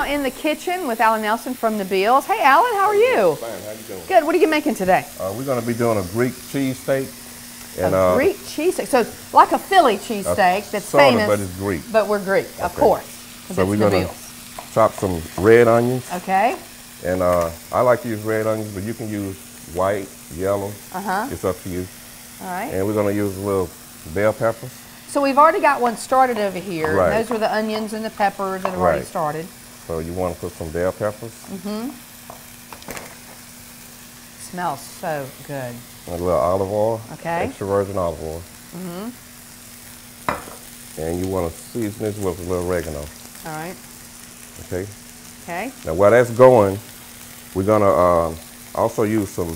In the kitchen with Alan Nelson from Nabeel's. Hey Alan, how are you? Fine, how you doing? Good, what are you making today? We're going to be doing a Greek cheesesteak. A Greek cheesesteak, so it's like a Philly cheesesteak that's sort famous. of, but it's Greek. But we're Greek, Okay. of course. So we're going to chop some red onions. Okay. And I like to use red onions, but you can use white, yellow. Uh-huh. It's up to you. All right. And we're going to use a little bell peppers. So we've already got one started over here. Right. Those were the onions and the peppers that have already started. So you want to put some bell peppers. Mm-hmm. Smells so good. A little olive oil. Okay. Extra virgin olive oil. Mm-hmm. And you want to season this with a little oregano. All right. Okay. Okay. Now while that's going, we're going to also use some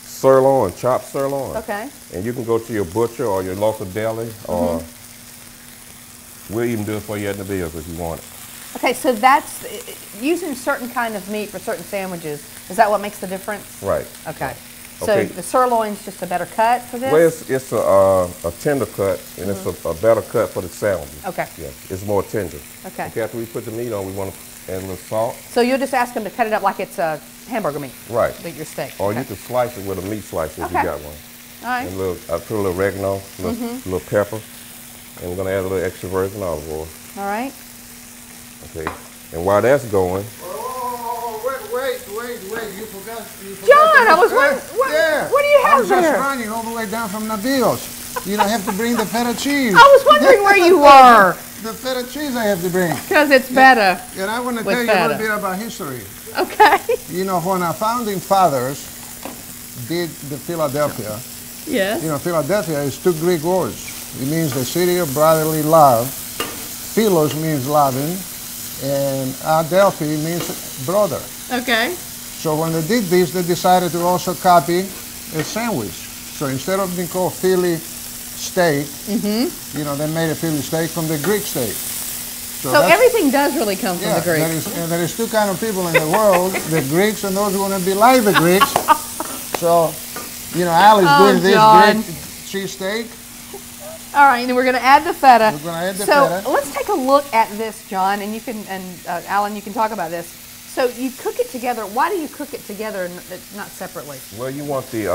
sirloin, chopped sirloin. Okay. And you can go to your butcher or your local deli, or we'll even do it for you at Nabeel's if you want it. Okay, so that's using certain kind of meat for certain sandwiches. Is that what makes the difference? Right. Okay. So Okay. the sirloin's just a better cut for this? Well, it's a tender cut, and it's a better cut for the sandwich. Okay. Yeah, it's more tender. Okay. Okay, after we put the meat on, we want to add a little salt. So you'll just ask them to cut it up like it's a hamburger meat? Right. Like your steak? Or okay. you can slice it with a meat slicer if you got one. All right. And I put a little oregano, a little pepper, and we're going to add a little extra virgin olive oil. All right. Okay. And while that's going... Wait, you forgot John, I was wondering, what do you have there? I was just running all the way down from Nabeel's. You don't have to bring the feta cheese. I was wondering where you were. The feta cheese I have to bring. Because it's feta. And I want to tell you a little bit about history. Okay. You know, when our founding fathers did the Philadelphia, yes. you know, Philadelphia is two Greek words. It means the city of brotherly love. Philos means loving, and Adelphi means brother. Okay. So when they did this, they decided to also copy a sandwich. So instead of being called Philly steak, you know, they made a Philly steak from the Greek steak. So everything does really come from the Greeks. There is two kinds of people in the world, the Greeks and those who want to be like the Greeks. So, you know, Al is doing this Greek cheese steak. All right, and then we're going to add the feta. We're going to add the feta. So let's take a look at this, John, and you can, Alan, you can talk about this. So you cook it together. Why do you cook it together and not separately? Well, you want the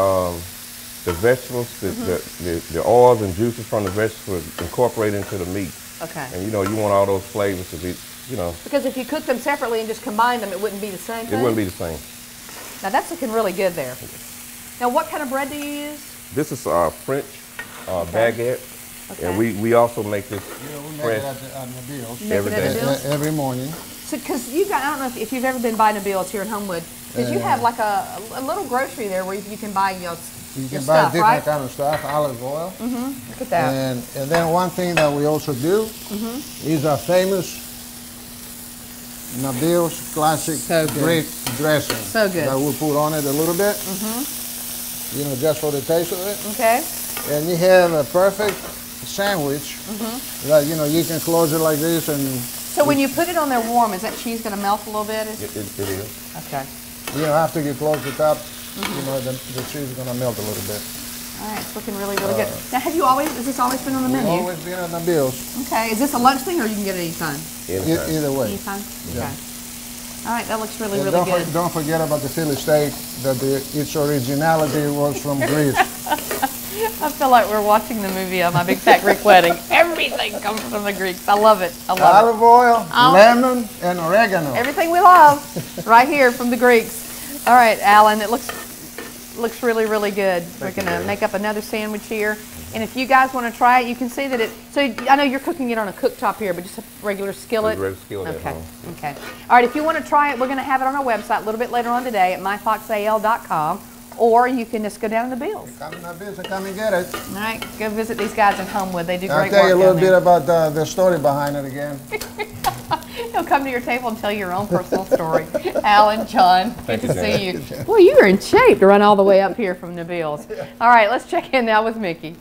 vegetables, the oils and juices from the vegetables incorporated into the meat. Okay. And you know, you want all those flavors to be, you know. Because if you cook them separately and just combine them, it wouldn't be the same thing? It wouldn't be the same. Now that's looking really good there. Now what kind of bread do you use? This is French baguette. Okay. And we also make this fresh at Nabeel's every day. Every morning. So, because I don't know if you've ever been by Nabeel's here in Homewood, because you have like a little grocery there where you can buy your buy different kind of stuff, olive oil. Look at that. And then one thing that we also do is our famous Nabeel's classic Greek dressing. So good. That we'll put on it a little bit. You know, just for the taste of it. Okay. And you have a perfect sandwich that, you know, you can close it like this and... So when you put it on there warm, is that cheese going to melt a little bit? It is. Okay. You know, after you close the top, you know, the cheese is going to melt a little bit. All right, it's looking really, really good. Now, has this always been on the menu? Always been at Nabeel's. Okay, is this a lunch thing or you can get it anytime? Either way. Anytime? Yeah. Okay. All right, that looks really, And really good. Don't forget about the Philly steak, that its originality was from Greece. I feel like we're watching the movie on My Big Fat Greek Wedding. Everything comes from the Greeks. I love it. I love Olive oil, lemon, and oregano. Everything we love, right here from the Greeks. All right, Alan, it looks really, really good. We're going to make up another sandwich here. And if you guys want to try it, you can see that so I know you're cooking it on a cooktop here, but just a regular skillet? Regular skillet okay. at home. Okay. All right, if you want to try it, we're going to have it on our website a little bit later on today at myfoxal.com. Or you can just go down to Nabeel's. Come to Nabeel's and come and get it. All right, go visit these guys in Homewood. They do great work. I'll tell you a little bit about the story behind it again. He'll come to your table and tell you your own personal story. Alan, John, good to see you. John. Well, you are in shape to run all the way up here from Nabeel's. All right, let's check in now with Mickey.